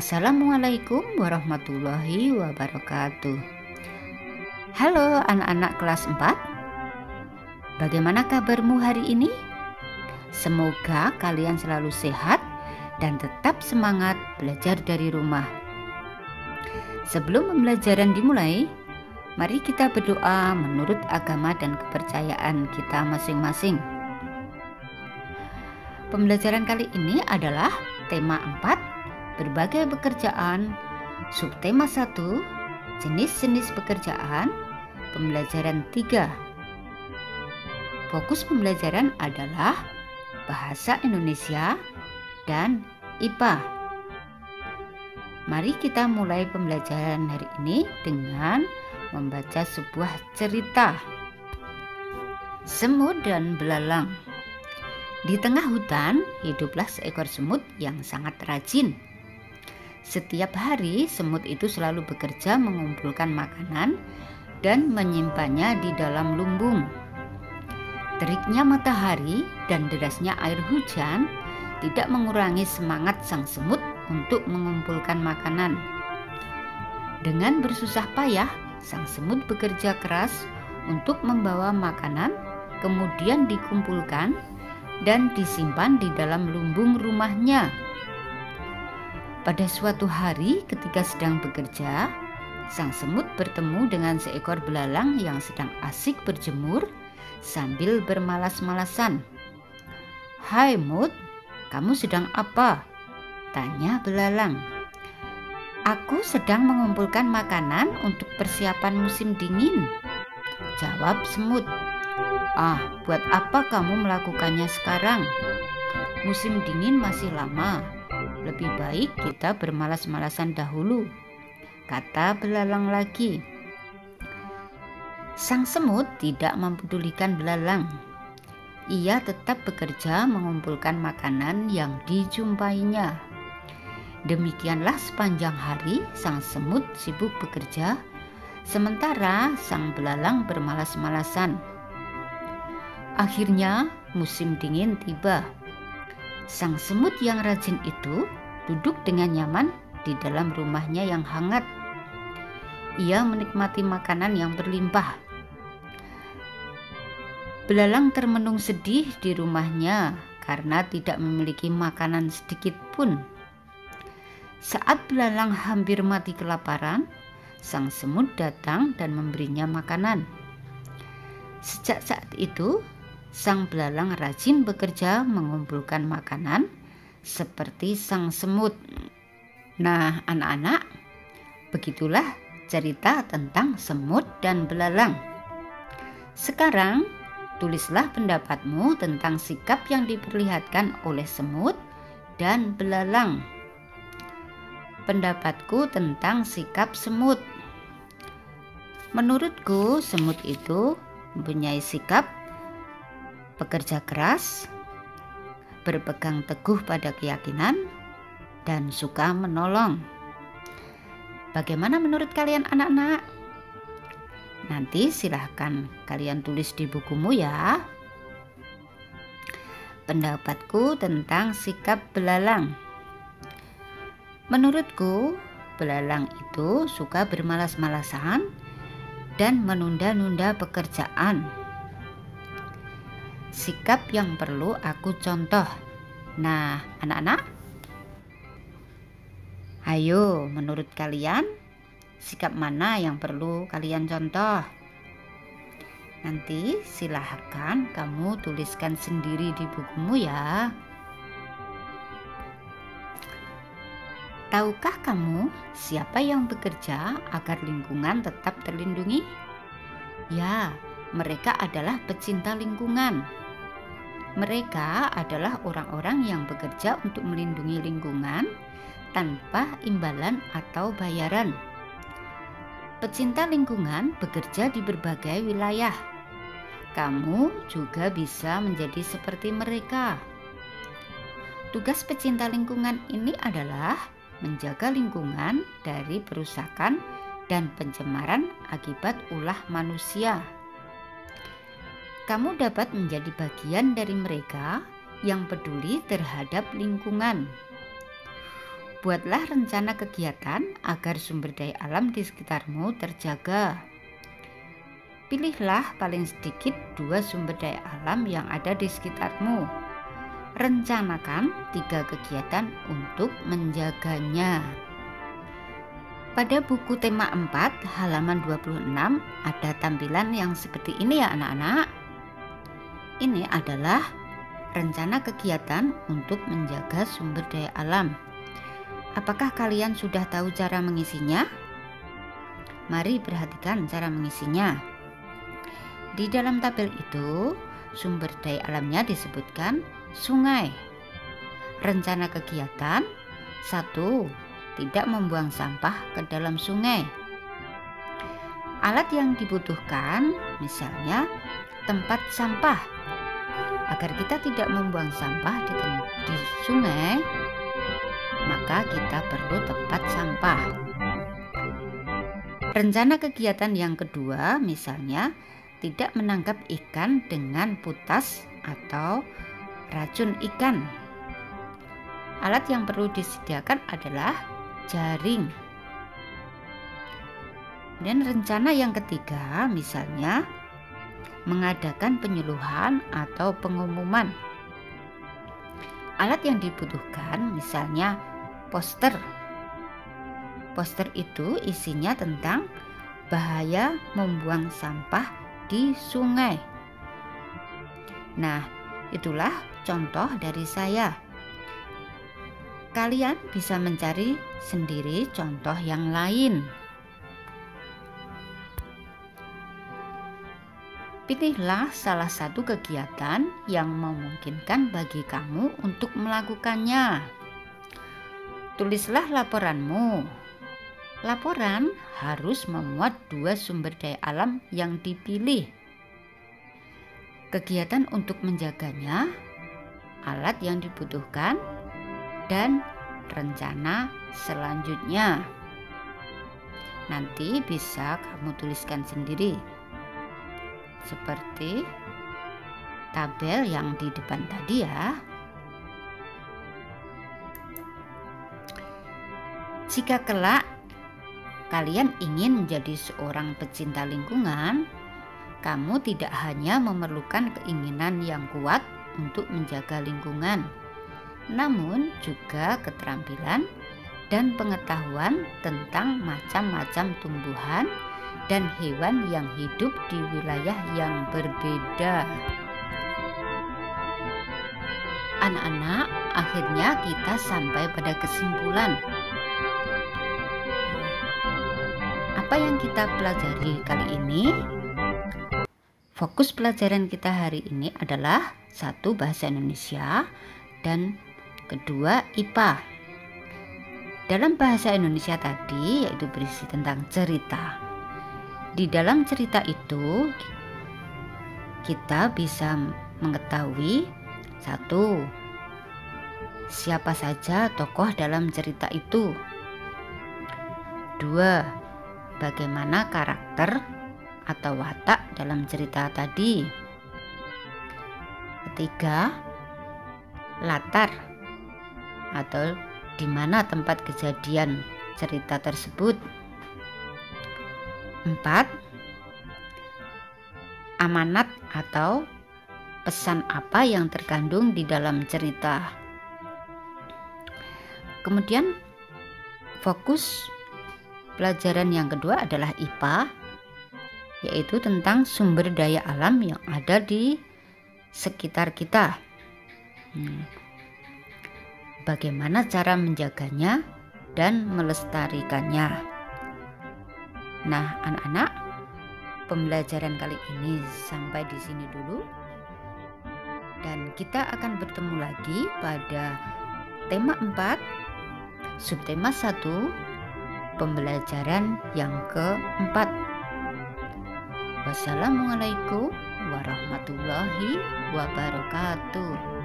Assalamualaikum warahmatullahi wabarakatuh. Halo anak-anak kelas 4. Bagaimana kabarmu hari ini? Semoga kalian selalu sehat dan tetap semangat belajar dari rumah. Sebelum pembelajaran dimulai, mari kita berdoa menurut agama dan kepercayaan kita masing-masing. Pembelajaran kali ini adalah tema 4, berbagai pekerjaan, subtema 1, jenis-jenis pekerjaan, pembelajaran 3. Fokus pembelajaran adalah bahasa Indonesia dan IPA. Mari kita mulai pembelajaran hari ini dengan membaca sebuah cerita. Semut dan belalang. Di tengah hutan hiduplah seekor semut yang sangat rajin. Setiap hari semut itu selalu bekerja mengumpulkan makanan dan menyimpannya di dalam lumbung. Teriknya matahari dan derasnya air hujan tidak mengurangi semangat sang semut untuk mengumpulkan makanan. Dengan bersusah payah, sang semut bekerja keras untuk membawa makanan, kemudian dikumpulkan dan disimpan di dalam lumbung rumahnya. Pada suatu hari ketika sedang bekerja, sang semut bertemu dengan seekor belalang yang sedang asik berjemur sambil bermalas-malasan. "Hai Mut, kamu sedang apa?" tanya belalang. "Aku sedang mengumpulkan makanan untuk persiapan musim dingin," jawab semut. "Ah, buat apa kamu melakukannya sekarang? Musim dingin masih lama. Lebih baik kita bermalas-malasan dahulu," kata belalang lagi. Sang semut tidak mempedulikan belalang. Ia tetap bekerja mengumpulkan makanan yang dijumpainya. Demikianlah sepanjang hari sang semut sibuk bekerja, sementara sang belalang bermalas-malasan. Akhirnya musim dingin tiba. Sang semut yang rajin itu duduk dengan nyaman di dalam rumahnya yang hangat. Ia menikmati makanan yang berlimpah. Belalang termenung sedih di rumahnya karena tidak memiliki makanan sedikit pun. Saat belalang hampir mati kelaparan, sang semut datang dan memberinya makanan. Sejak saat itu, sang belalang rajin bekerja mengumpulkan makanan seperti sang semut. Nah, anak-anak, begitulah cerita tentang semut dan belalang. Sekarang, tulislah pendapatmu tentang sikap yang diperlihatkan oleh semut dan belalang. Pendapatku tentang sikap semut. Menurutku, semut itu mempunyai sikap bekerja keras, berpegang teguh pada keyakinan, dan suka menolong. Bagaimana menurut kalian anak-anak? Nanti silahkan kalian tulis di bukumu ya. Pendapatku tentang sikap belalang. Menurutku, belalang itu suka bermalas-malasan dan menunda-nunda pekerjaan. Sikap yang perlu aku contoh. Nah, anak-anak, ayo menurut kalian sikap mana yang perlu kalian contoh? Nanti silahkan kamu tuliskan sendiri di bukumu ya. Tahukah kamu siapa yang bekerja agar lingkungan tetap terlindungi? Ya, mereka adalah pecinta lingkungan. Mereka adalah orang-orang yang bekerja untuk melindungi lingkungan tanpa imbalan atau bayaran. Pecinta lingkungan bekerja di berbagai wilayah. Kamu juga bisa menjadi seperti mereka. Tugas pecinta lingkungan ini adalah menjaga lingkungan dari perusakan dan pencemaran akibat ulah manusia. Kamu dapat menjadi bagian dari mereka yang peduli terhadap lingkungan. Buatlah rencana kegiatan agar sumber daya alam di sekitarmu terjaga. Pilihlah paling sedikit 2 sumber daya alam yang ada di sekitarmu. Rencanakan 3 kegiatan untuk menjaganya. Pada buku tema 4 halaman 26 ada tampilan yang seperti ini ya anak-anak. Ini adalah rencana kegiatan untuk menjaga sumber daya alam. Apakah kalian sudah tahu cara mengisinya? Mari perhatikan cara mengisinya. Di dalam tabel itu, sumber daya alamnya disebutkan sungai. Rencana kegiatan 1. Tidak membuang sampah ke dalam sungai. Alat yang dibutuhkan misalnya tempat sampah. Agar kita tidak membuang sampah di sungai, maka kita perlu tempat sampah. Rencana kegiatan yang kedua misalnya tidak menangkap ikan dengan putas atau racun ikan. Alat yang perlu disediakan adalah jaring. Dan rencana yang ketiga misalnya mengadakan penyuluhan atau pengumuman. Alat yang dibutuhkan misalnya poster. Poster itu isinya tentang bahaya membuang sampah di sungai. Nah, itulah contoh dari saya. Kalian bisa mencari sendiri contoh yang lain. Pilihlah salah satu kegiatan yang memungkinkan bagi kamu untuk melakukannya. Tulislah laporanmu. Laporan harus memuat 2 sumber daya alam yang dipilih. Kegiatan untuk menjaganya, alat yang dibutuhkan, dan rencana selanjutnya. Nanti bisa kamu tuliskan sendiri. Seperti tabel yang di depan tadi ya. Jika kelak kalian ingin menjadi seorang pecinta lingkungan, kamu tidak hanya memerlukan keinginan yang kuat untuk menjaga lingkungan, namun juga keterampilan dan pengetahuan tentang macam-macam tumbuhan dan hewan yang hidup di wilayah yang berbeda. Anak-anak, akhirnya kita sampai pada kesimpulan. Apa yang kita pelajari kali ini? Fokus pelajaran kita hari ini adalah 1. Bahasa Indonesia dan 2. IPA. Dalam bahasa Indonesia tadi yaitu berisi tentang cerita. Di dalam cerita itu kita bisa mengetahui 1. Siapa saja tokoh dalam cerita itu. 2. Bagaimana karakter atau watak dalam cerita tadi. 3. Latar atau di mana tempat kejadian cerita tersebut. 4. Amanat atau pesan apa yang terkandung di dalam cerita. Kemudian fokus pelajaran yang kedua adalah IPA, yaitu tentang sumber daya alam yang ada di sekitar kita. Bagaimana cara menjaganya dan melestarikannya. Nah, anak-anak, pembelajaran kali ini sampai di sini dulu. Dan kita akan bertemu lagi pada tema 4, subtema 1, pembelajaran yang keempat. Wassalamualaikum warahmatullahi wabarakatuh.